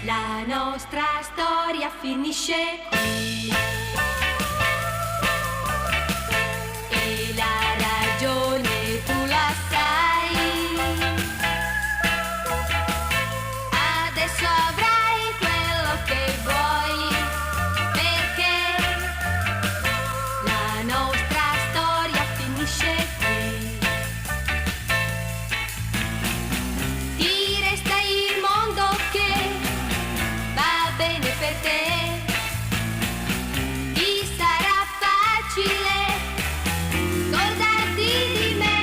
La nostra storia finisce qui. E la ragione tu la sai. Adesso avrai quello che vuoi, perché la nostra storia finisce qui. Ti resta il mondo che va bene per te. Ti sarà facile scordarti di me.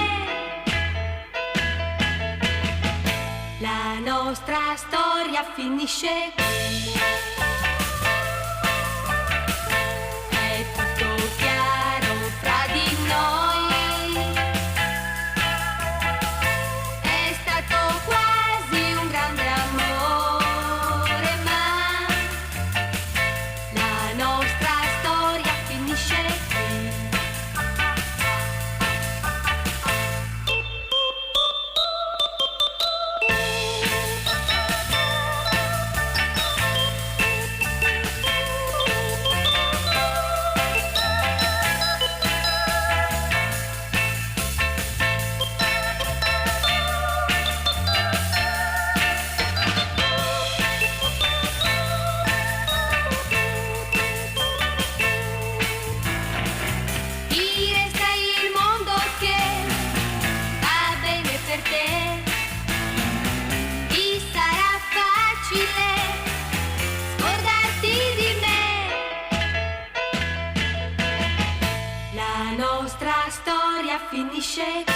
La nostra storia finisce qui. È tutto chiaro fra di noi. È stato quasi un grande amore, ma la nostra storia finisce qui. Ti resta il mondo che va bene per te. Ti sarà facile scordarti di me. La nostra storia finisce qui.